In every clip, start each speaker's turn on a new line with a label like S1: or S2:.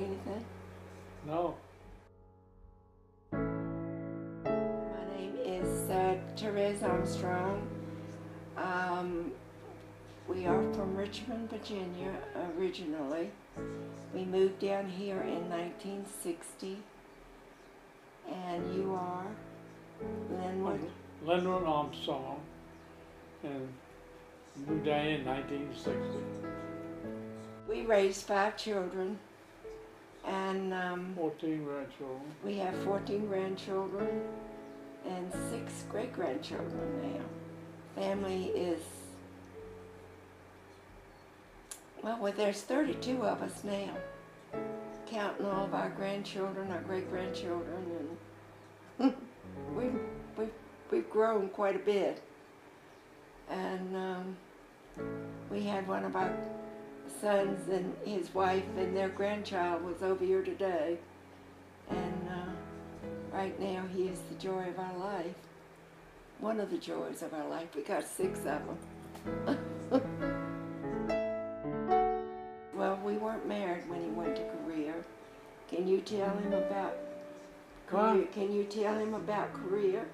S1: anything?
S2: No.
S1: My name is Therese Armstrong. We are from Richmond, Virginia, originally. We moved down here in 1960. And you are Linwood?
S2: Linwood Armstrong, and moved down in 1960.
S1: We raised 5 children, and
S2: 14 grandchildren.
S1: we have 14 grandchildren and 6 great-grandchildren now. Family is, well, there's 32 of us now, counting all of our grandchildren, our great-grandchildren, and we've grown quite a bit. And we had one of our sons and his wife and their grandchild was over here today, and right now he is the joy of our life. One of the joys of our life. We got 6 of them. Well, we weren't married when he went to Korea. Can you tell him about Korea? Can you tell him about Korea?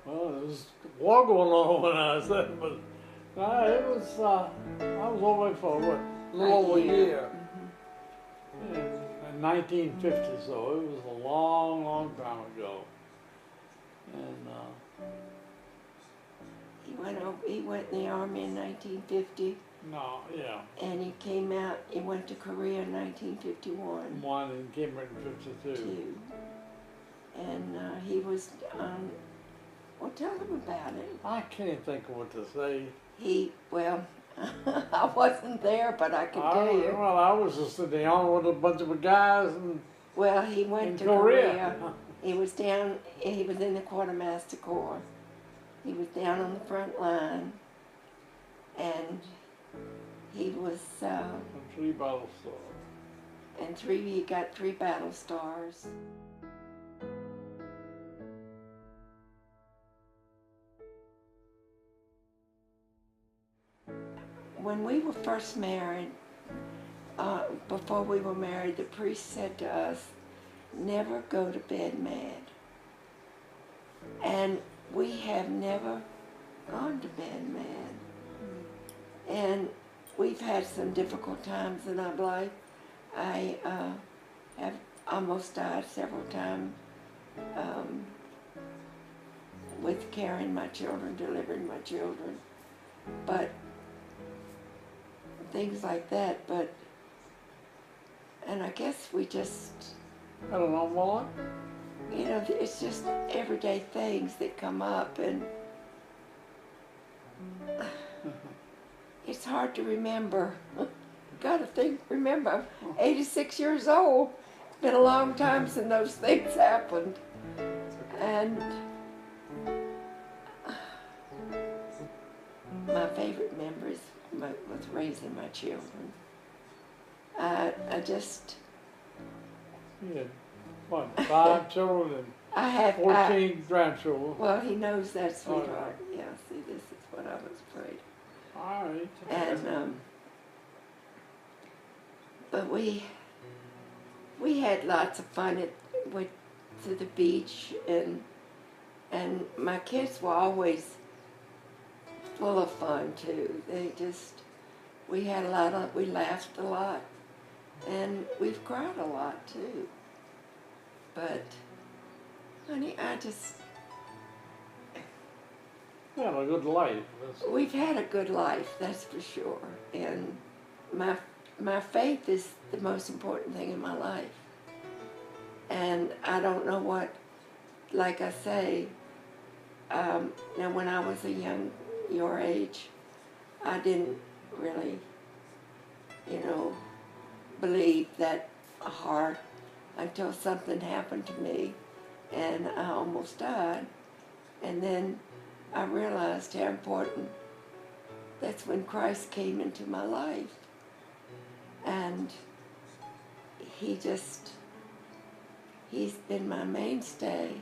S2: Well, there was war going on when I was there, but it was, I was over for what, a little over a year. In 1950, so it was a long, long time ago. And
S1: he went in the army in 1950.
S2: no, yeah.
S1: And he came out, he went to Korea in 1951.
S2: One and came back in 52.
S1: And he was, well, tell them about it.
S2: I can't think of what to say.
S1: Well, I wasn't there, but I can tell you.
S2: Well, I was just sitting down with a bunch of guys and
S1: well, he went to Korea. He was in the Quartermaster Corps. He was down on the front line, and he was,
S2: 3 battle stars.
S1: And he got 3 battle stars. When we were first married, before we were married, the priest said to us, never go to bed mad. And we have never gone to bed mad. And we've had some difficult times in our life. I have almost died several times with carrying my children, delivering my children. But things like that, and I guess we just,
S2: I don't know what.
S1: You know, it's just everyday things that come up, and it's hard to remember. Gotta remember, I'm 86 years old. It's been a long time since those things happened. And my favorite memories was raising my children. I just...
S2: Yeah, what, 5 children
S1: I have
S2: 14 grandchildren.
S1: Well, he knows that, sweetheart. Oh, yeah, see, this is what I was afraid.
S2: All right.
S1: And, but we had lots of fun. Went to the beach, and my kids were always full of fun too. We laughed a lot, and we've cried a lot too. But, honey,
S2: We had a good life.
S1: We've had a good life, that's for sure. And my faith is the most important thing in my life. And I don't know what, like I say, now when I was your age, I didn't really, believe that hard until something happened to me and I almost died. And then I realized how important, that's when Christ came into my life. And he's been my mainstay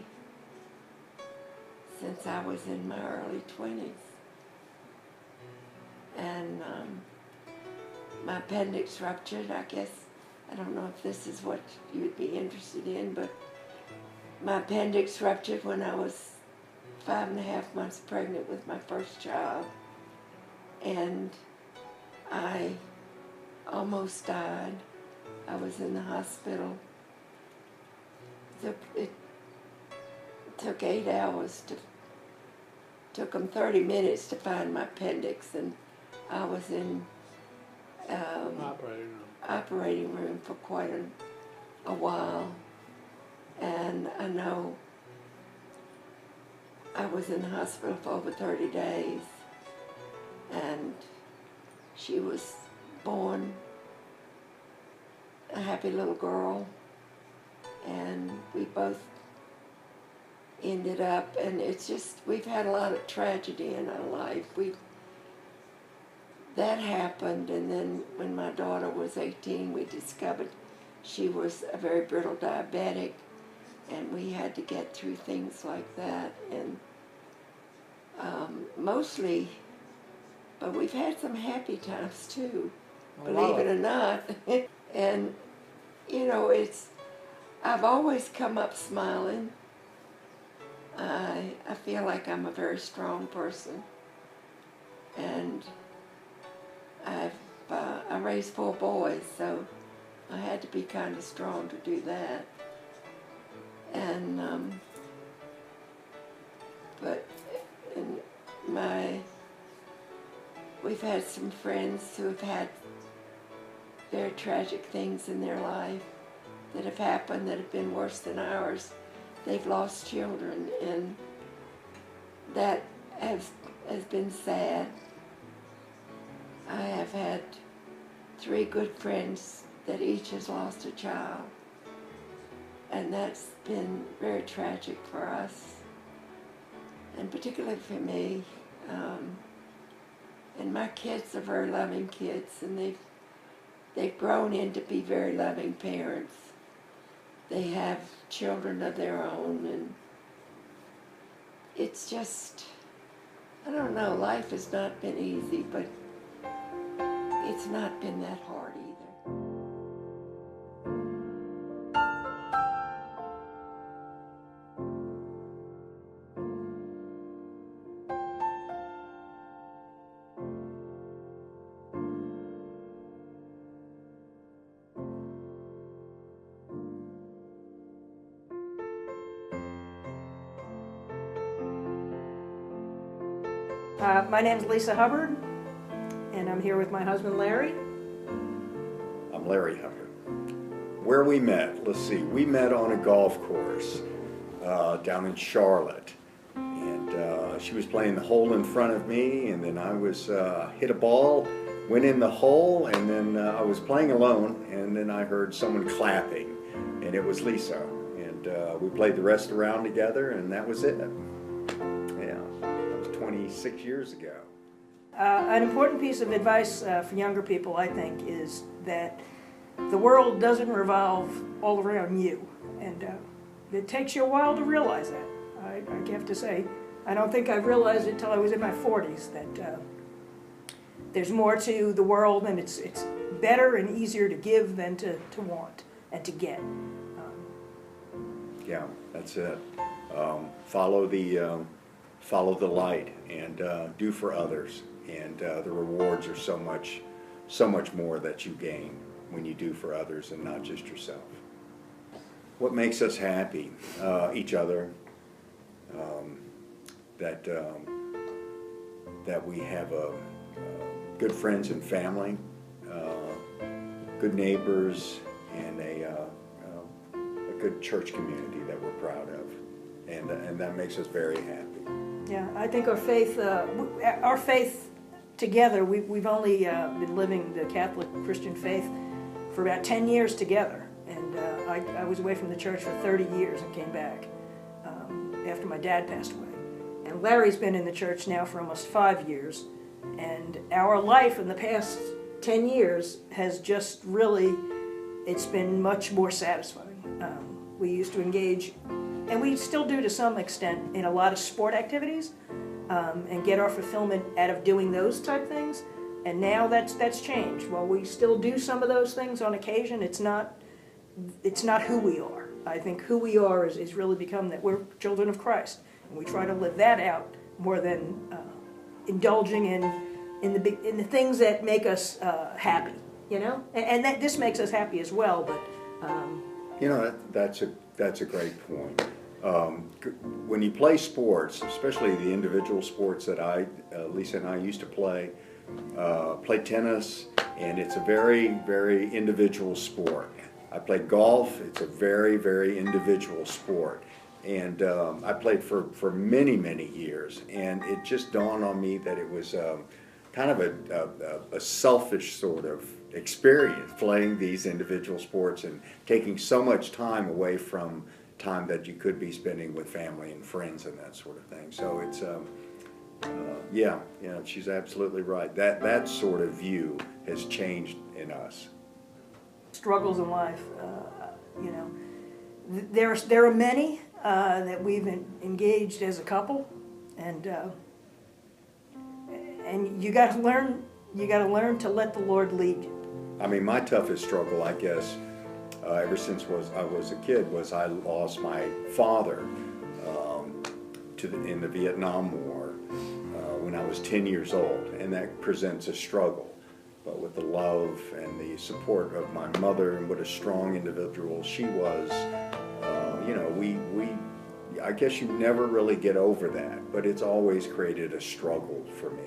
S1: since I was in my early 20s. And my appendix ruptured, I guess I don't know if this is what you would be interested in, but my appendix ruptured when I was 5.5 months pregnant with my first child, and I almost died. I was in the hospital. It took 8 hours took them 30 minutes to find my appendix, and I was in operating room for quite a while. And I know I was in the hospital for over 30 days, and she was born a happy little girl, and we both ended up, and it's just, we've had a lot of tragedy in our life. That happened, and then when my daughter was 18, we discovered she was a very brittle diabetic, and we had to get through things like that, and mostly, but we've had some happy times too, believe it or not. And, you know, I've always come up smiling. I feel like I'm a very strong person, and I raised 4 boys, so I had to be kind of strong to do that. And we've had some friends who have had very tragic things in their life that have happened that have been worse than ours. They've lost children, and that has been sad. I have had 3 good friends that each has lost a child, and that's been very tragic for us, and particularly for me. And my kids are very loving kids, and they've grown into be very loving parents. They have children of their own, and it's just, I don't know, life has not been easy, but it's not been that hard either.
S3: My name's Lisa Hubbard, and I'm here with my husband Larry.
S4: I'm Larry Hubbard. Where we met, let's see, we met on a golf course down in Charlotte, and she was playing the hole in front of me, and then I was hit a ball, went in the hole, and then I was playing alone, and then I heard someone clapping, and it was Lisa, and we played the rest of the round together, and that was it. Yeah, that was 26 years ago.
S3: An important piece of advice for younger people, I think, is that the world doesn't revolve all around you, and it takes you a while to realize that. I have to say, I don't think I've realized it till I was in my 40s that there's more to the world, and it's better and easier to give than to want and to get.
S4: Yeah, that's it. Follow the light, and do for others, and the rewards are so much more that you gain when you do for others and not just yourself. What makes us happy? Each other. That we have good friends and family, good neighbors, and a good church community that we're proud of, and that makes us very happy.
S3: Yeah, I think our faith together, we've only been living the Catholic Christian faith for about 10 years together, and I was away from the church for 30 years and came back after my dad passed away. And Larry's been in the church now for almost 5 years, and our life in the past 10 years has just really, it's been much more satisfying. We used to engage, and we still do to some extent, in a lot of sport activities, and get our fulfillment out of doing those type things. And now that's changed. While we still do some of those things on occasion, it's not who we are. I think who we are is really become that we're children of Christ, and we try to live that out more than indulging in the things that make us happy, you know. And that this makes us happy as well. But
S4: you know, that's a great point. When you play sports, especially the individual sports that Lisa and I used to play tennis, and it's a very, very individual sport. I played golf. It's a very, very individual sport. And I played for many, many years. And it just dawned on me that it was kind of a selfish sort of experience playing these individual sports and taking so much time away from time that you could be spending with family and friends and that sort of thing. So it's, yeah, she's absolutely right. That sort of view has changed in us.
S3: Struggles in life, you know, there are many that we've engaged as a couple, and you got to learn to let the Lord lead you.
S4: I mean, my toughest struggle, I guess, ever since I was a kid, was I lost my father in the Vietnam War when I was 10 years old, and that presents a struggle. But with the love and the support of my mother and what a strong individual she was, you know, I guess you never really get over that, but it's always created a struggle for me.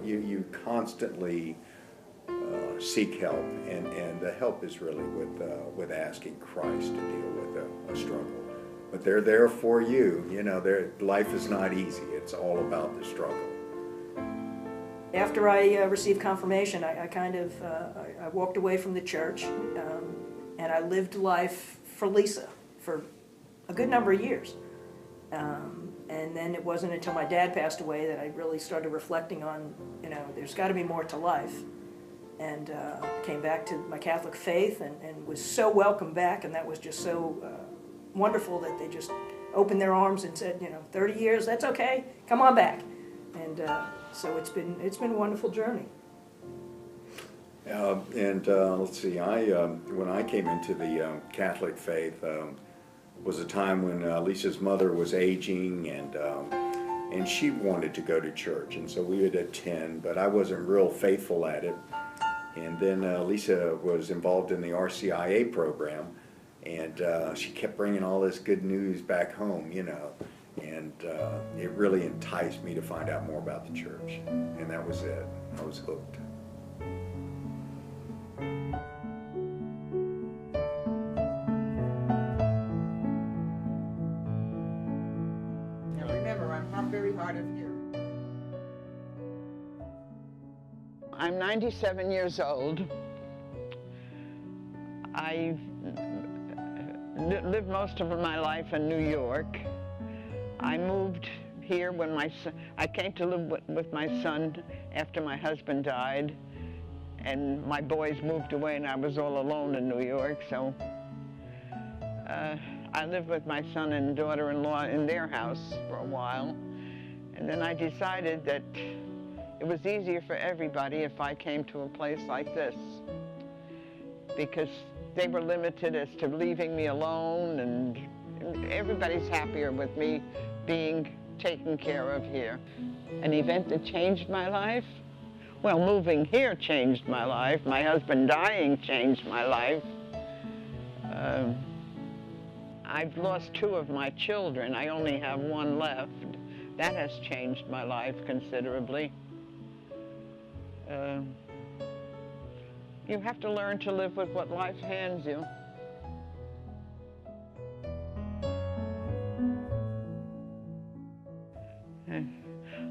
S4: You constantly seek help, and the help is really with asking Christ to deal with a struggle. But they're there for you. You know, life is not easy. It's all about the struggle.
S3: After I received confirmation, I kind of I walked away from the church, and I lived life for Lisa for a good number of years. And then it wasn't until my dad passed away that I really started reflecting on, you know, there's got to be more to life. And came back to my Catholic faith and was so welcomed back, and that was just so wonderful that they just opened their arms and said, you know, 30 years, that's okay, come on back. And so it's been a wonderful journey.
S4: Let's see, when I came into the Catholic faith, was a time when Lisa's mother was aging, and she wanted to go to church, and so we would attend, but I wasn't real faithful at it. And then Lisa was involved in the RCIA program, and she kept bringing all this good news back home, you know, and it really enticed me to find out more about the church, and that was it. I was hooked.
S5: I'm very hard of hearing.
S6: I'm 97 years old. I lived most of my life in New York. I moved here when I came to live with my son after my husband died, and my boys moved away and I was all alone in New York, so I lived with my son and daughter-in-law in their house for a while. And then I decided that it was easier for everybody if I came to a place like this, because they were limited as to leaving me alone, and everybody's happier with me being taken care of here. An event that changed my life? Well, moving here changed my life. My husband dying changed my life. I've lost 2 of my children. I only have 1 left. That has changed my life considerably. You have to learn to live with what life hands you.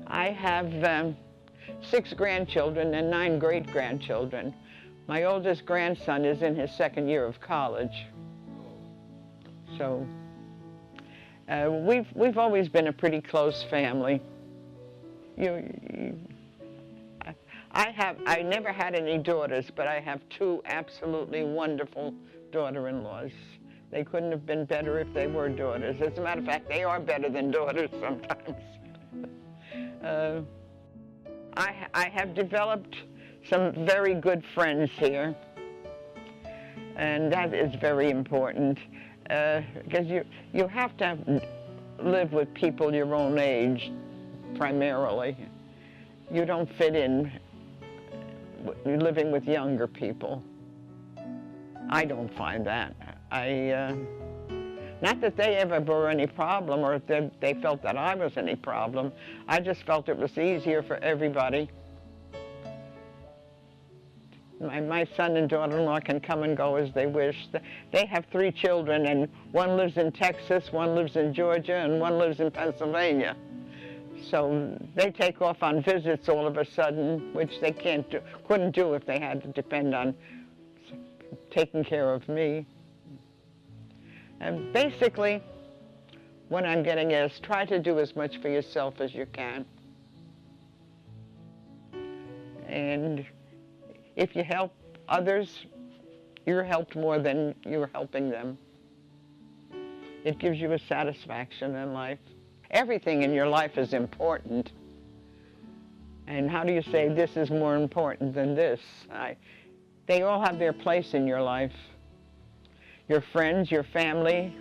S6: I have 6 grandchildren and 9 great-grandchildren. My oldest grandson is in his 2nd year of college. So we've always been a pretty close family. I never had any daughters, but I have 2 absolutely wonderful daughter-in-laws. They couldn't have been better if they were daughters. As a matter of fact, they are better than daughters sometimes. I have developed some very good friends here, and that is very important, because you have to live with people your own age, primarily. You don't fit in living with younger people. I don't find that. Not that they ever were any problem or that they felt that I was any problem. I just felt it was easier for everybody. My son and daughter-in-law can come and go as they wish. They have 3 children, and one lives in Texas, one lives in Georgia, and one lives in Pennsylvania. So they take off on visits all of a sudden, which they couldn't do if they had to depend on taking care of me. And basically, what I'm getting is try to do as much for yourself as you can. And if you help others, you're helped more than you're helping them. It gives you a satisfaction in life. Everything in your life is important. And how do you say this is more important than this? They all have their place in your life. Your friends, your family.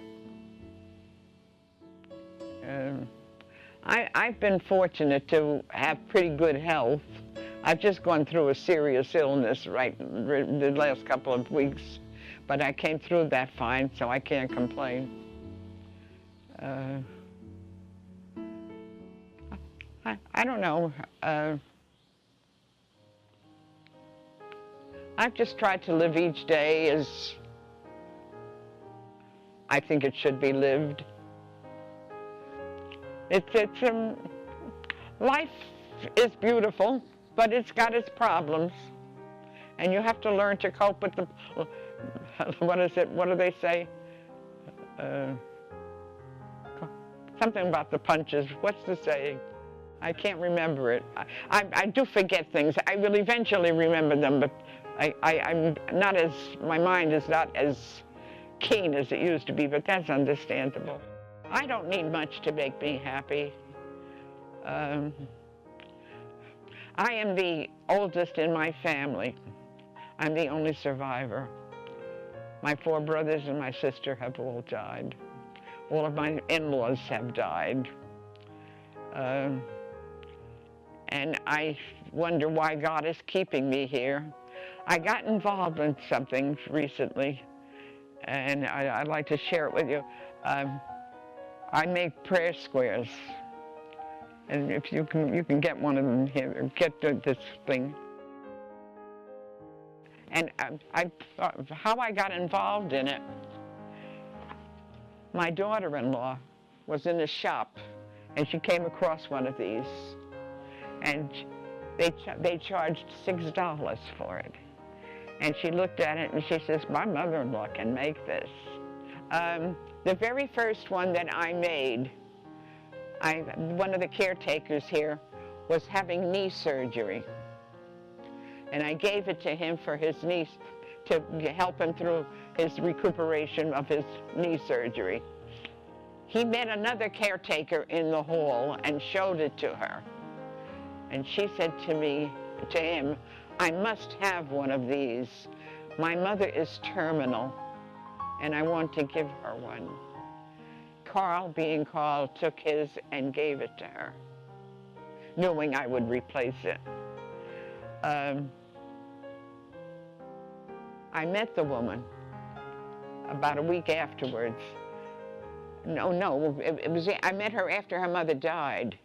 S6: I've been fortunate to have pretty good health. I've just gone through a serious illness the last couple of weeks, but I came through that fine, so I can't complain. I don't know. I've just tried to live each day as I think it should be lived. Life is beautiful, but it's got its problems, and you have to learn to cope with them. What is it? What do they say? Something about the punches. What's the saying? I can't remember it. I do forget things. I will eventually remember them, but I'm not as, my mind is not as keen as it used to be, but that's understandable. I don't need much to make me happy. I am the oldest in my family. I'm the only survivor. My 4 brothers and my sister have all died. All of my in-laws have died. And I wonder why God is keeping me here. I got involved in something recently, and I'd like to share it with you. I make prayer squares, and if you can get one of them here, get this thing. And how I got involved in it, my daughter-in-law was in a shop, and she came across one of these, and they charged $6 for it. And she looked at it and she says, my mother-in-law can make this. The very first one that I made, one of the caretakers here was having knee surgery. And I gave it to him for his knee, to help him through his recuperation of his knee surgery. He met another caretaker in the hall and showed it to her. And she said to him, I must have one of these. My mother is terminal, and I want to give her one. Carl, being Carl, took his and gave it to her, knowing I would replace it. I met the woman about a week afterwards. I met her after her mother died.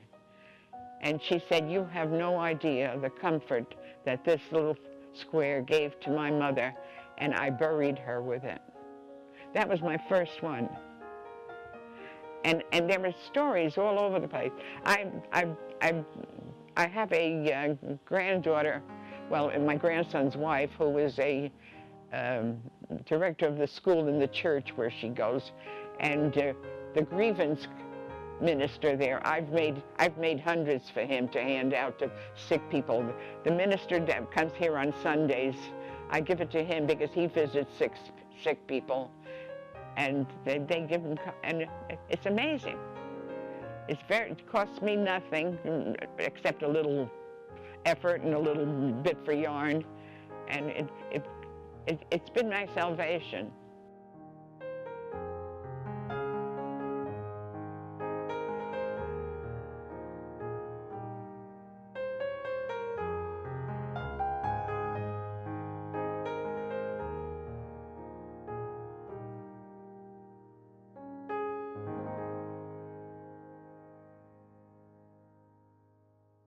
S6: And she said, you have no idea the comfort that this little square gave to my mother, and I buried her with it. That was my first one. And there were stories all over the place. I have a granddaughter, well, my grandson's wife, who is a director of the school in the church where she goes, and the grievance minister there, I've made hundreds for him to hand out to sick people. The minister that comes here on Sundays, I give it to him because he visits sick people, and they give him, and it's amazing. It costs me nothing except a little effort and a little bit for yarn, and it's been my salvation.